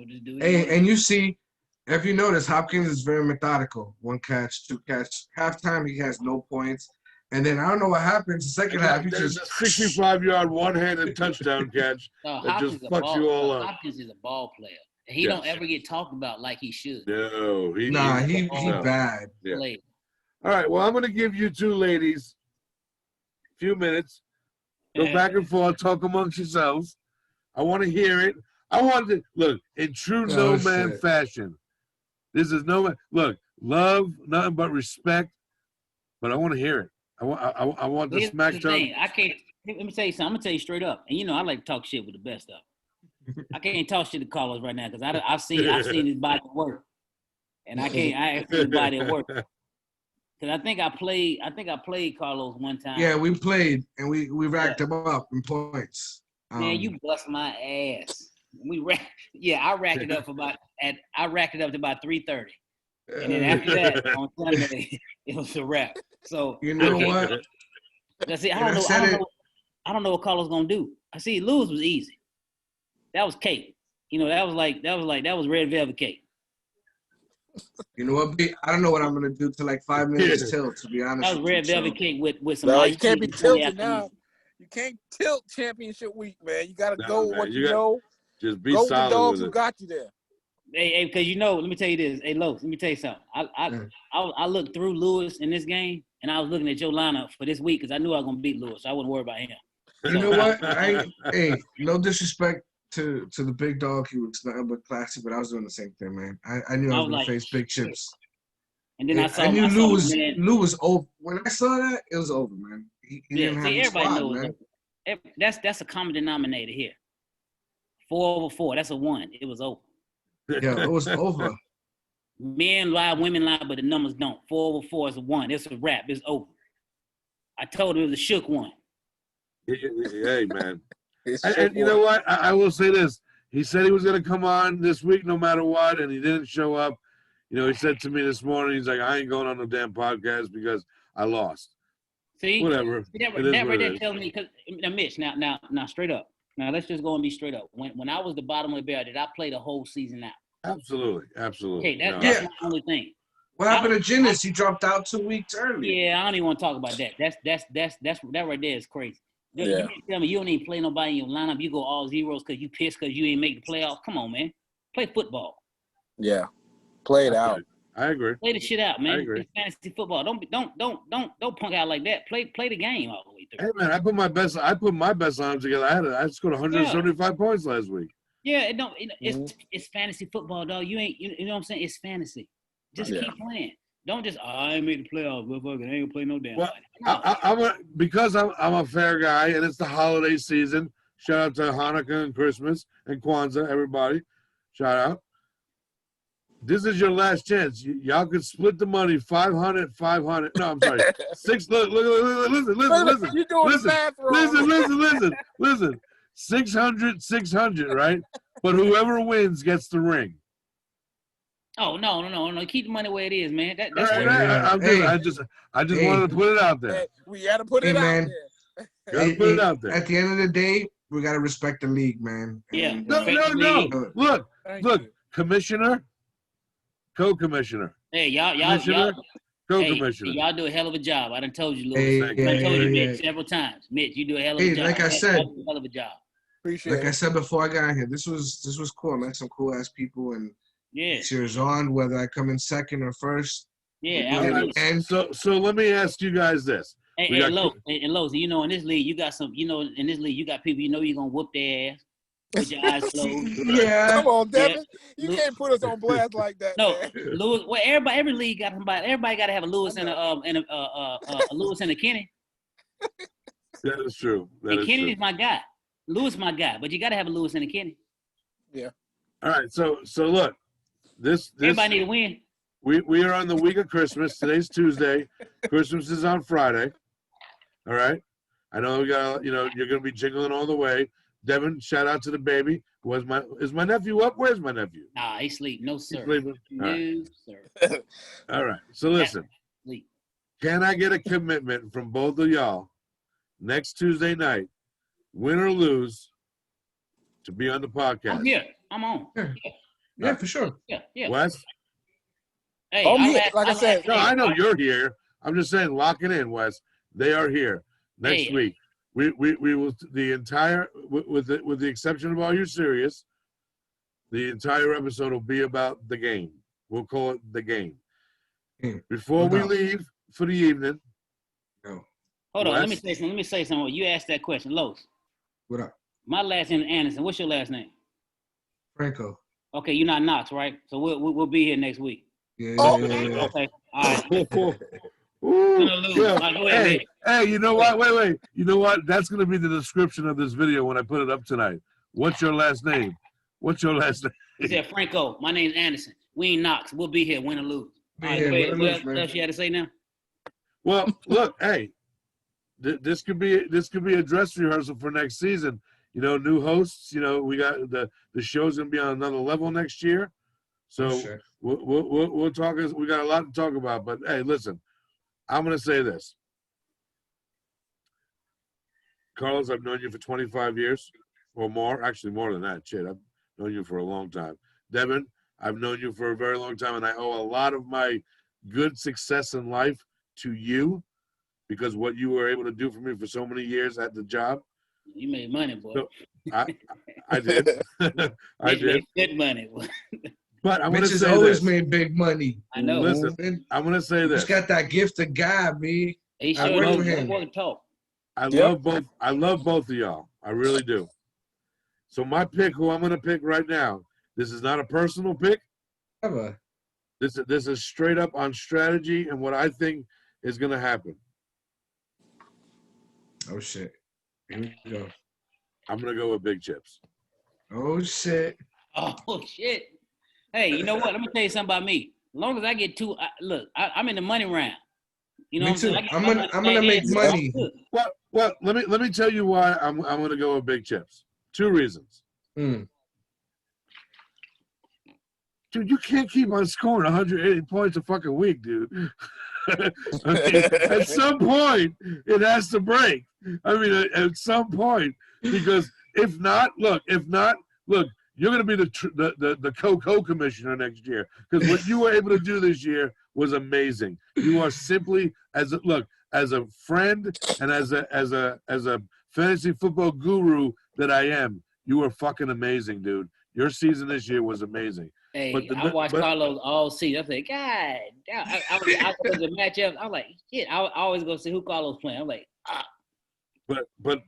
just do it. And you see, If you notice, Hopkins is very methodical. 1 catch, 2 catch. Halftime, he has no points. And then I don't know what happens. The second half, he There's just a 65-yard one-handed touchdown catch No, that just Hopkins is a fucks you all no, up. Hopkins is a ball player. He Yes. don't ever get talked about like he should. No, He bad. Yeah. Player. All right, well, I'm going to give you two ladies a few minutes. Go back and forth, talk amongst yourselves. I want to hear it. I want to look in true no man fashion. This is no man. Look, love, nothing but respect. But I want to hear it. I want the smack talk. I can't. Let me tell you something. I'm gonna tell you straight up. And you know I like to talk shit with the best of them. I can't talk shit to Carlos right now because I've seen his body at work, and I can't. I ain't seen his body at work. Because I think I played Carlos one time. Yeah, we played and we racked him up in points. Man, you bust my ass. I racked it up to about 3:30. And then after that, on Sunday, it was a wrap. So you know what? That's it. I don't know what Carlos gonna do. I see lose was easy. That was cake. You know, that was red velvet cake. You know what, B? I don't know what I'm gonna do till like 5 minutes till. To be honest, that was red velvet cake with some. No, you can't be tilted now. You can't tilt championship week, man. You gotta go with what you know. Just be go solid with the dogs with who it. got you there. Hey, because you know, let me tell you this. Hey, Los, let me tell you something. I looked through Lewis in this game, and I was looking at your lineup for this week because I knew I was gonna beat Lewis. So I wouldn't worry about him. You know what? Hey, no disrespect to the big dog. He was nothing but classy, but I was doing the same thing, man. I knew I was gonna face big chips. And then I knew Lou was over. When I saw that, it was over, man. He didn't have a squad, man. That's a common denominator here. 4 over 4. That's a 1. It was over. Yeah, it was over. Men lie, women lie, but the numbers don't. 4 over 4 is a 1. It's a wrap. It's over. I told him it was a shook 1. Hey, man. And you know what? I will say this. He said he was going to come on this week no matter what, and he didn't show up. You know, he said to me this morning, he's like, I ain't going on no damn podcast because I lost. See? Whatever. That right there tells me, because now, Mitch, now, straight up. Now, let's just go and be straight up. When I was the bottom of the barrel, did I play the whole season out? Absolutely. Okay, that's my only thing. What happened to Giannis? He dropped out 2 weeks early. Yeah, I don't even want to talk about that. That right there is crazy. You can't tell me you don't even play nobody in your lineup. You go all zeros because you pissed because you ain't make the playoffs. Come on, man. Play football. Yeah. Play it out. I agree. Play the shit out, man. I agree. It's fantasy football. Don't punk out like that. Play the game all the way through. Hey man, I put my best lineup together. I scored 175 points last week. Yeah, it's fantasy football, dog. You know what I'm saying? It's fantasy. Just keep playing. Don't just I ain't made the playoffs, motherfucker. I ain't gonna play no damn. Well, because I'm a fair guy and it's the holiday season. Shout out to Hanukkah and Christmas and Kwanzaa, everybody. Shout out. This is your last chance. Y'all could split the money, 500, 500. No, I'm sorry. 6. Look, listen. You're doing math wrong. Listen. 600, right? But whoever wins gets the ring. Oh no! Keep the money where it is, man. That's I just wanted to put it out there. Hey, we got to put it out there. Gotta put it out there. At the end of the day, we gotta respect the league, man. Yeah. No. Look, commissioner, co-commissioner. Hey, y'all, co-commissioner. Hey, y'all do a hell of a job. I done told you, Louis. I told you, Mitch, several times. Mitch, you do a hell of a job. Like I said, hell of a job. Appreciate like I said before I got here, this was cool. I met some cool ass people and cheers on, whether I come in second or first. Yeah, and so let me ask you guys this. Hey, Los, you know, in this league, you got people, you know, you're gonna whoop their ass with your eyes closed. Yeah. Come on, Devin. You can't put us on blast like that. No, man. Lewis. Well, every league got somebody. Everybody got to have a Lewis and a Lewis and a Kenny. That is true. Kenny's my guy. Lewis my guy, but you got to have a Lewis and a Kenny. Yeah. All right. So look, this everybody need to win. We are on the week of Christmas. Today's Tuesday. Christmas is on Friday. All right. I know we got, you're going to be jingling all the way. Devin, shout out to the baby. Is my nephew up? Where's my nephew? Nah, he sleep. No, sir. He's sleeping? No, sir. All right. So listen, can I get a commitment from both of y'all next Tuesday night, win or lose, to be on the podcast? I'm here. I'm on. Sure. Yeah, for sure. Yeah. Wes? Hey, Oh, I yeah, last, like I said, No, I know you're here. I'm just saying, lock it in, Wes. They are here next Hey. week. We will the entire with the exception of All You Serious, the entire episode will be about the game. We'll call it the game. Before we leave for the evening. No. Hold on, Wes? let me say something. You asked that question, Los. What up? My last name is Anderson. What's your last name? Franco. Okay, you're not Knox, right? So we'll be here next week. Yeah. Okay, all right. Ooh, Gonna lose. yeah. All right, go ahead, Hey, you know what? Wait. You know what? That's gonna be the description of this video when I put it up tonight. What's your last name? What's your last name? He said, Franco, my name's Anderson. We ain't Knox. We'll be here, win or lose. All right, Win or lose, what else you had to say now? Well, look, hey, this could be a dress rehearsal for next season. You know, new hosts. You know, we got the show's gonna be on another level next year. So we'll talk. We got a lot to talk about. But hey, listen, I'm gonna say this, Carlos. I've known you for 25 years or more. Actually, more than that. Shit, I've known you for a long time. Devin, I've known you for a very long time, and I owe a lot of my good success in life to you because what you were able to do for me for so many years at the job. You made money, boy. So, I did. I did. Made good money, boy. But I'm going to Mitch has say always this. made big money. I know. Listen, I'm going to say this. He's got that gift of God, me. He I sure work knows with him. what to talk. I love both. I love both of y'all. I really do. So my pick, who I'm going to pick right now, this is not a personal pick. Ever. This is straight up on strategy and what I think is going to happen. Oh, shit. Here we go. I'm going to go with Big Chips. Oh, shit. Oh, shit. Hey, you know what? Let me tell you something about me. As long as I get two, I'm in the money round. You know Me what too. I'm saying? I'm gonna make money. Well, let me tell you why I'm going to go with Big Chips. Two reasons. Mm. Dude, you can't keep on scoring 180 points a fucking week, dude. I mean, at some point, it has to break. I mean, at some point, because if not, look, you're going to be the co-commissioner next year because what you were able to do this year was amazing. You are simply as a friend and as a fantasy football guru that I am. You are fucking amazing, dude. Your season this year was amazing. Hey, I watched Carlos all season. I said, God, I was the matchup. I'm like, shit. I always go see who Carlos playing. I'm like, ah. But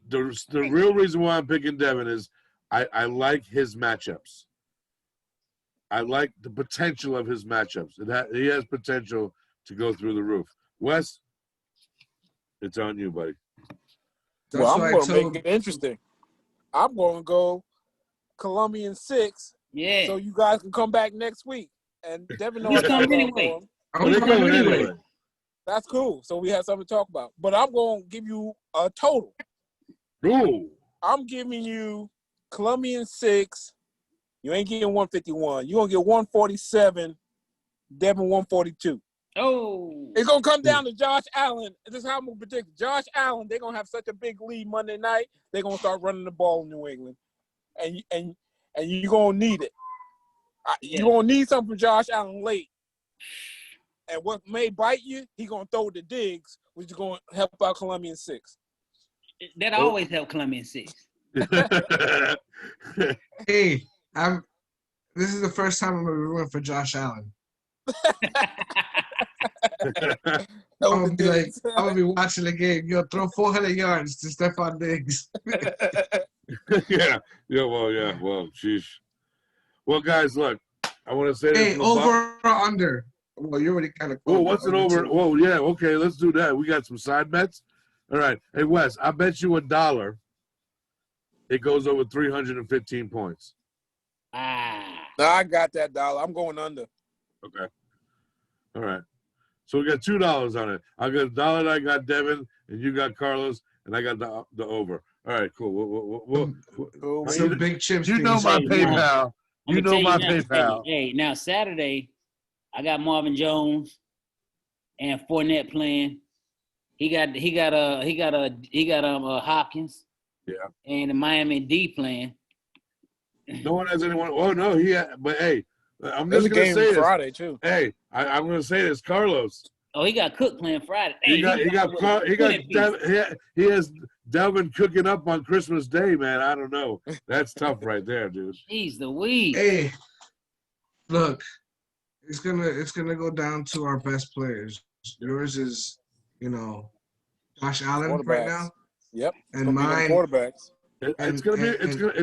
the real reason why I'm picking Devin is I like his matchups. I like the potential of his matchups. He has potential to go through the roof. Wes, it's on you, buddy. Well, I'm going to make it interesting. I'm going to go Columbian 6. Yeah. So you guys can come back next week. And Devin knows He's coming anyway. I'm coming anyway. That's cool. So we have something to talk about. But I'm going to give you a total. Ooh. I'm giving you Columbian 6. You ain't getting 151. You're going to get 147. Devin 142. Oh. It's going to come down to Josh Allen. This is how I'm going to predict. Josh Allen, they're going to have such a big lead Monday night. They're going to start running the ball in New England. And you're going to need it. You're going to need something from Josh Allen late. And what may bite you, he's going to throw the digs, which is going to help out Columbian 6. That always help Columbian 6. Hey, this is the first time I'm going to be rooting for Josh Allen. I'm going to be watching the game. Yo, throw 400 yards to Stephon Diggs. Well, sheesh. Well, guys, look, I want to say this. Hey, over or under? Well, you already kind of. Whoa, what's it over? Whoa, yeah, okay, let's do that. We got some side bets. All right. Hey, Wes, I bet you $1 it goes over 315 points. No, I got that dollar. I'm going under. Okay. All right. So we got $2 on it. I got $1 that I got Devin, and you got Carlos, and I got the over. All right, cool. Some big chips. You know my PayPal. You know my PayPal. Hey, now Saturday, I got Marvin Jones and Fournette playing. He got Hopkins. Yeah. And the Miami D playing. No one has anyone. Oh no, but hey, I'm There's just a gonna game say this. Friday too. Hey, I'm gonna say this. Carlos, Oh, he got Cook playing Friday. he Hey, he has Delvin cooking up on Christmas Day, man. I don't know. That's tough right there, dude. Jeez, the weed. Hey, look, it's gonna go down to our best players. Yours is, Josh Allen right Quarterbacks. now, Yep. It's and gonna be mine. them quarterbacks. It's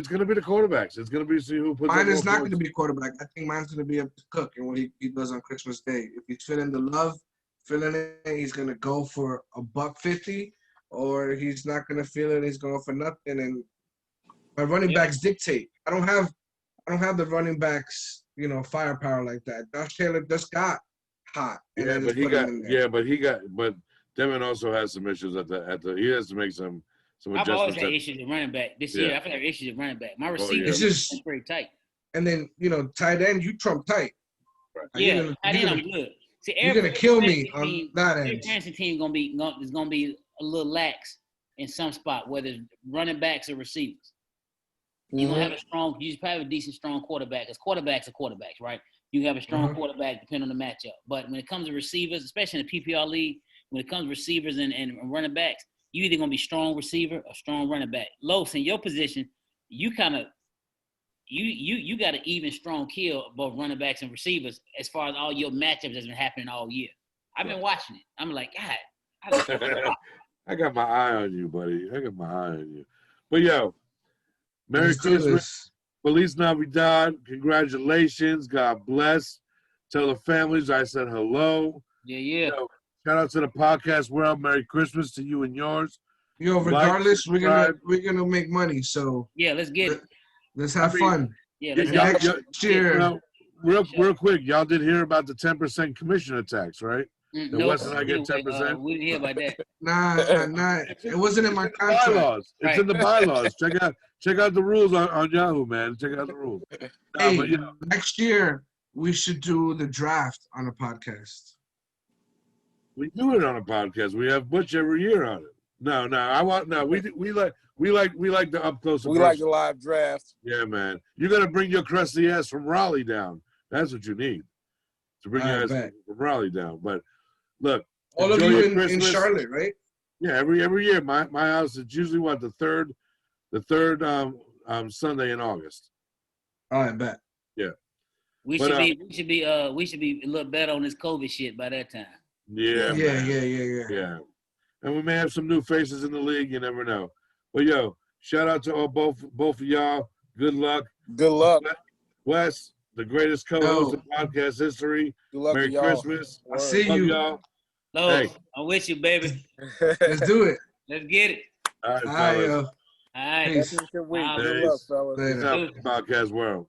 gonna be the quarterbacks. It's gonna be see who puts. Mine up is more not going to points. be quarterback. I think mine's going to be up to Cook and what he does on Christmas Day. If he's feeling the love, feeling it, he's going to go for $150, or he's not going to feel it. He's going for nothing. And my running backs dictate. I don't have the running backs, firepower like that. Josh Taylor just got hot. And Yeah, I but just put him in there. but Devin also has some issues at the. He has to make some I've always adjustments. had issues at running back. This year, I've had issues at running back. My receiver It's is just pretty tight. And then tight end, you trump tight. Right. Yeah, You're tight end, gonna, I'm good. See, you're gonna kill me on team, that every end. fantasy team is gonna be a little lax in some spot, whether it's running backs or receivers. You're gonna have you just have a decent, strong quarterback. Because quarterbacks are quarterbacks, right? You have a strong quarterback depending on the matchup. But when it comes to receivers, especially in the PPR league, when it comes to receivers and running backs, you either gonna be strong receiver or strong running back. Los, in your position, you kind of you got an even strong kill both running backs and receivers as far as all your matchups that's been happening all year. I've been watching it. I'm like, God. I got my eye on you, buddy. I got my eye on you. But yo, Merry Let's do Christmas. this. Feliz Navidad. Congratulations. God bless. Tell the families I said hello. Yeah. Yo, shout out to the podcast world. Merry Christmas to you and yours. Yo, regardless, we're gonna make money. So Yeah, let's get it. Let's have fun. Yeah, let's Next year. Real quick, y'all did hear about the 10% commission attacks, right? Nope. West and I get 10%. We didn't hear about that. Nah. It wasn't in my contract. Bylaws. It's in the bylaws. Check out the rules on Yahoo, man. Check out the rules. Hey, next year we should do the draft on a podcast. We do it on a podcast. We have Butch every year on it. No. We like the up close. We like the live draft. Yeah, man. You got to bring your crusty ass from Raleigh down. That's what you need to bring your ass from Raleigh down. But look, all of you in Charlotte, right? Yeah, every year. My house is usually the third Sunday in August. I bet. Yeah. We should be a little better on this COVID shit by that time. Yeah. Yeah. And we may have some new faces in the league. You never know. But yo, shout out to both of y'all. Good luck. Good luck. Wes, the greatest co-host in podcast history. Good luck Merry to y'all. Christmas. I see Love you. y'all. No, Hey. I'm with you, baby. Let's do it. Let's get it. All right, All right, fellas. yo. All right. Peace. Good luck, fellas. Later. Peace out, podcast world.